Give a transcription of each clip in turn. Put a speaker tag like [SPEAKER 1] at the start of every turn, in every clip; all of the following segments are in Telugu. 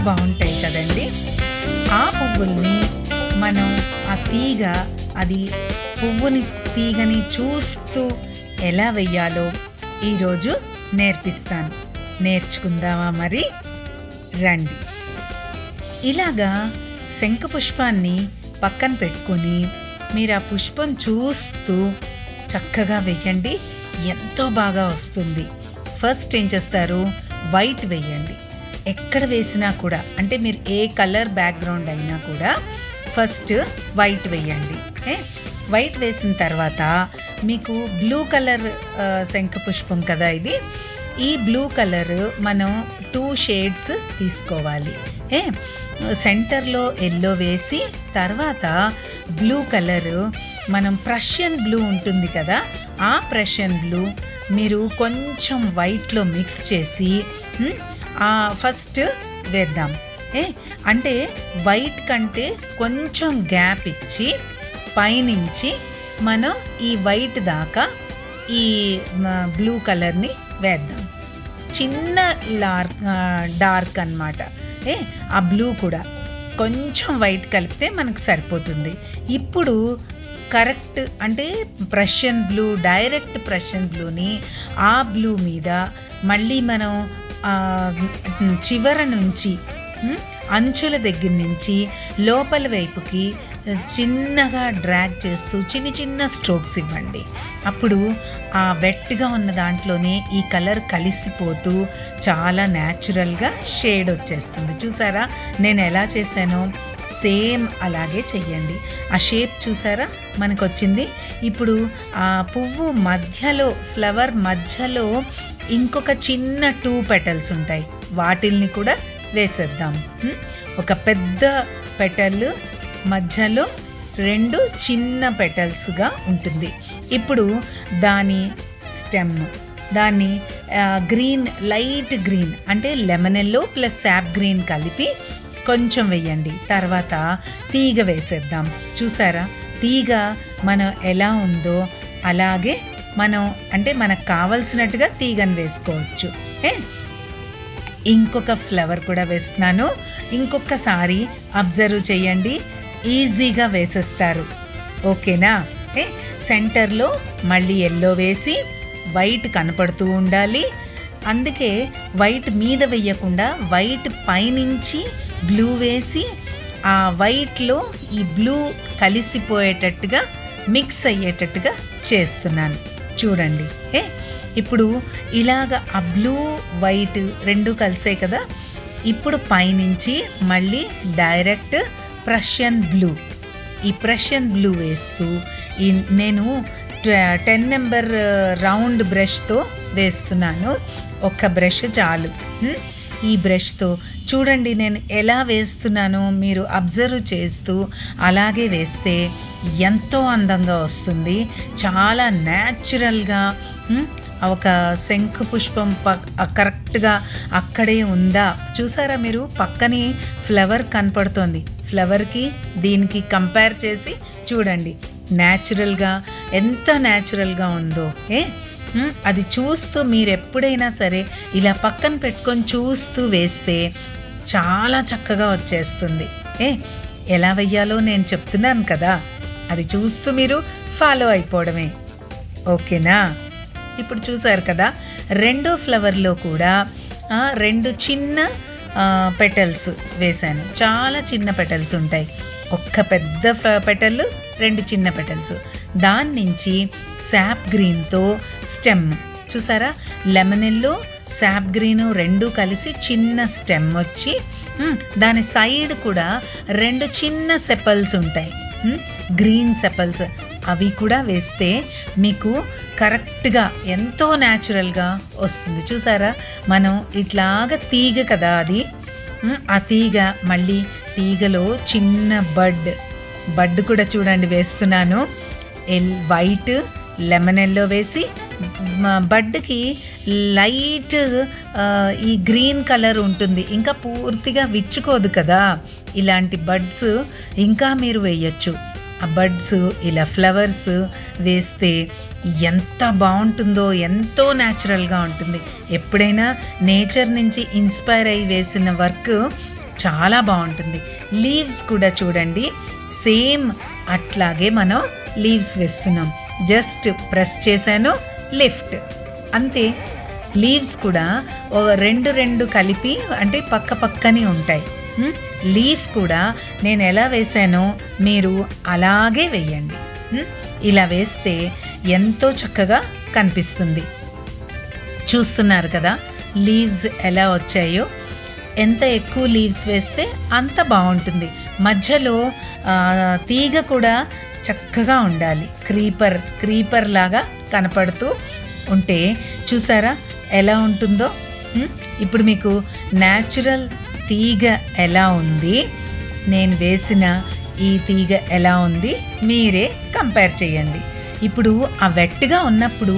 [SPEAKER 1] బాగుంటాయి కదండి. ఆ పువ్వుల్ని మనం ఆ తీగ అది పువ్వుని తీగని చూస్తూ ఎలా వెయ్యాలో ఈరోజు నేర్పిస్తాను. నేర్చుకుందామా మరి? రండి. ఇలాగా శంఖపుష్పాన్ని పక్కన పెట్టుకొని మీరు ఆ పుష్పం చూస్తూ చక్కగా వెయ్యండి. ఎంతో బాగా వస్తుంది. ఫస్ట్ ఏం చేస్తారు, వైట్ వెయ్యండి. ఎక్కడ వేసినా కూడా, అంటే మీరు ఏ కలర్ బ్యాక్గ్రౌండ్ అయినా కూడా ఫస్ట్ వైట్ వేయండి. వైట్ వేసిన తర్వాత మీకు బ్లూ కలర్ శంఖపుష్పం కదా ఇది. ఈ బ్లూ కలర్ మనం 2 షేడ్స్ తీసుకోవాలి. సెంటర్లో ఎల్లో వేసి తర్వాత బ్లూ కలర్ మనం ప్రషియన్ బ్లూ ఉంటుంది కదా, ఆ ప్రషియన్ బ్లూ మీరు కొంచెం వైట్లో మిక్స్ చేసి ఫస్ట్ వేద్దాం. అంటే వైట్ కంటే కొంచెం గ్యాప్ ఇచ్చి పైనుంచి మనం ఈ వైట్ దాకా ఈ బ్లూ కలర్ని వేద్దాం. చిన్న డార్క్ అన్నమాట. ఆ బ్లూ కూడా కొంచెం వైట్ కలిపితే మనకు సరిపోతుంది. ఇప్పుడు కరెక్ట్ అంటే ప్రషియన్ బ్లూ, డైరెక్ట్ ప్రషియన్ బ్లూని ఆ బ్లూ మీద మళ్ళీ మనం చివర నుంచి అంచుల దగ్గర నుంచి లోపల వైపుకి చిన్నగా డ్రాగ్ చేస్తూ చిన్న చిన్న స్ట్రోక్స్ ఇవ్వండి. అప్పుడు ఆ వెట్గా ఉన్న దాంట్లోనే ఈ కలర్ కలిసిపోతూ చాలా న్యాచురల్గా షేడ్ వచ్చేస్తుంది. చూసారా నేను ఎలా చేశానో? సేమ్ అలాగే చెయ్యండి. ఆ షేప్ చూసారా మనకు వచ్చింది. ఇప్పుడు ఆ పువ్వు మధ్యలో, ఫ్లవర్ మధ్యలో ఇంకొక చిన్న 2 పెటల్స్ ఉంటాయి. వాటిల్ని కూడా వేసేద్దాం. ఒక పెద్ద పెటల్ మధ్యలో 2 చిన్న పెటల్స్గా ఉంటుంది. ఇప్పుడు దాని స్టెమ్, దాన్ని గ్రీన్, లైట్ గ్రీన్ అంటే lemon yellow plus SAAP green కలిపి కొంచెం వేయండి. తర్వాత తీగ వేసేద్దాం. చూసారా తీగ మనం ఎలా ఉందో అలాగే మనం అంటే మనకు కావలసినట్టుగా తీగను వేసుకోవచ్చు. ఇంకొక ఫ్లవర్ కూడా వేస్తున్నాను. ఇంకొకసారి అబ్జర్వ్ చేయండి, ఈజీగా వేసేస్తారు. ఓకేనా? సెంటర్లో మళ్ళీ ఎల్లో వేసి వైట్ కనపడుతూ ఉండాలి. అందుకే వైట్ మీద వేయకుండా వైట్ పైనుంచి బ్లూ వేసి ఆ వైట్లో ఈ బ్లూ కలిసిపోయేటట్టుగా మిక్స్ అయ్యేటట్టుగా చేస్తున్నాను. చూడండి. ఇప్పుడు ఇలాగ ఆ బ్లూ వైట్ 2 కలిసాయి కదా. ఇప్పుడు పైనుంచి మళ్ళీ డైరెక్ట్ ప్రషియన్ బ్లూ, ఈ ప్రషియన్ బ్లూ వేస్తూ నేను 10 నెంబర్ రౌండ్ బ్రష్తో వేస్తున్నాను. ఒక్క బ్రష్ చాలు. ఈ బ్రష్తో చూడండి నేను ఎలా వేస్తున్నానో మీరు అబ్జర్వ్ చేస్తూ అలాగే వేస్తే ఎంతో అందంగా వస్తుంది. చాలా న్యాచురల్గా ఒక శంఖ పుష్పం కరెక్ట్గా అక్కడే ఉందా చూసారా మీరు? పక్కనే ఫ్లవర్ కనపడుతోంది. ఫ్లవర్కి దీనికి కంపేర్ చేసి చూడండి న్యాచురల్గా ఎంత న్యాచురల్గా ఉందో. అది చూస్తూ మీరు ఎప్పుడైనా సరే ఇలా పక్కన పెట్టుకొని చూస్తూ వేస్తే చాలా చక్కగా వచ్చేస్తుంది. ఎలా వెయ్యాలో నేను చెప్తున్నాను కదా, అది చూస్తూ మీరు ఫాలో అయిపోవడమే. ఓకేనా? ఇప్పుడు చూసారు కదా, 2వ ఫ్లవర్లో కూడా 2 చిన్న పెటల్స్ వేశాను. చాలా చిన్న పెటల్స్ ఉంటాయి. ఒక్క పెద్ద పెటల్, 2 చిన్న పెటల్స్. దాని నుంచి శాప్ గ్రీన్తో స్టెమ్ చూసారా, లెమన్ ఎల్లో శాప్ గ్రీను 2 కలిసి చిన్న స్టెమ్ వచ్చి దాని సైడ్ కూడా 2 చిన్న సెపల్స్ ఉంటాయి, గ్రీన్ సెపల్స్. అవి కూడా వేస్తే మీకు కరెక్ట్గా ఎంతో న్యాచురల్గా వస్తుంది. చూసారా మనం ఇట్లాగా తీగ కదా అది, ఆ తీగ మళ్ళీ తీగలో చిన్న బడ్ కూడా చూడండి వేస్తున్నాను. వైట్ లెమన్ ఎల్లో వేసి బడ్కి లైట్ ఈ గ్రీన్ కలర్ ఉంటుంది, ఇంకా పూర్తిగా విచ్చుకోదు కదా. ఇలాంటి బడ్స్ ఇంకా మీరు వేయచ్చు. ఆ బడ్స్ ఇలా ఫ్లవర్స్ వేస్తే ఎంత బాగుంటుందో, ఎంతో న్యాచురల్గా ఉంటుంది. ఎప్పుడైనా నేచర్ నుంచి ఇన్స్పైర్ అయ్యి వేసిన వర్క్ చాలా బాగుంటుంది. లీవ్స్ కూడా చూడండి, సేమ్ అట్లాగే మనం లీవ్స్ వేస్తున్నాం. జస్ట్ ప్రెస్ చేశాను, లిఫ్ట్, అంతే. లీవ్స్ కూడా రెండు కలిపి అంటే పక్క పక్కనే ఉంటాయి. లీఫ్ కూడా నేను ఎలా వేసానో మీరు అలాగే వేయండి. ఇలా వేస్తే ఎంతో చక్కగా కనిపిస్తుంది. చూస్తున్నారు కదా లీవ్స్ ఎలా వచ్చాయో. ఎంత ఎక్కువ లీవ్స్ వేస్తే అంత బాగుంటుంది. మధ్యలో తీగ కూడా చక్కగా ఉండాలి. క్రీపర్ లాగా కనపడుతూ ఉంటే చూసారా ఎలా ఉంటుందో. ఇప్పుడు మీకు న్యాచురల్ తీగ ఎలా ఉంది, నేను వేసిన ఈ తీగ ఎలా ఉంది మీరే కంపేర్ చేయండి. ఇప్పుడు ఆ వెట్గా ఉన్నప్పుడు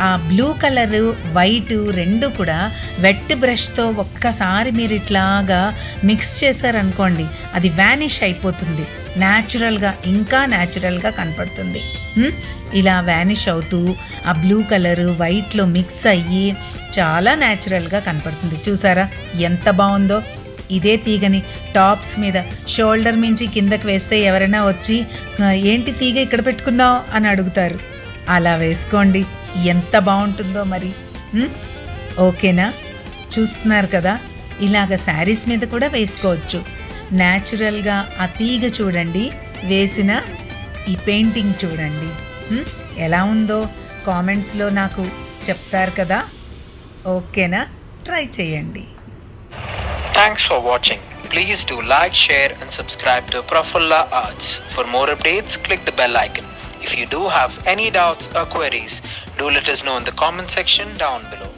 [SPEAKER 1] ఆ బ్లూ కలరు వైటు రెండు కూడా వెట్ బ్రష్తో ఒక్కసారి మీరు ఇట్లాగా మిక్స్ చేశారనుకోండి, అది వ్యానిష్ అయిపోతుంది. న్యాచురల్గా ఇంకా న్యాచురల్గా కనపడుతుంది. ఇలా వ్యానిష్ అవుతూ ఆ బ్లూ కలరు వైట్లో మిక్స్ అయ్యి చాలా న్యాచురల్గా కనపడుతుంది. చూసారా ఎంత బాగుందో. ఇదే తీగని టాప్స్ మీద షోల్డర్ మించి కిందకి వేస్తే ఎవరైనా వచ్చి ఏంటి తీగ ఇక్కడ పెట్టుకున్నావు అని అడుగుతారు. అలా వేసుకోండి, ఎంత బాగుంటుందో మరి. ఓకేనా? చూస్తున్నారు కదా, ఇలాగ శారీస్ మీద కూడా వేసుకోవచ్చు. న్యాచురల్గా ఆ తీగ చూడండి, వేసిన ఈ పెయింటింగ్ చూడండి ఎలా ఉందో కామెంట్స్లో నాకు చెప్తారు కదా. ఓకేనా? ట్రై చేయండి.
[SPEAKER 2] Thanks for watching. Please do like, share and subscribe to Prafulla Arts. For more updates, click the bell icon. If you do have any doubts or queries, do let us know in the comment section down below.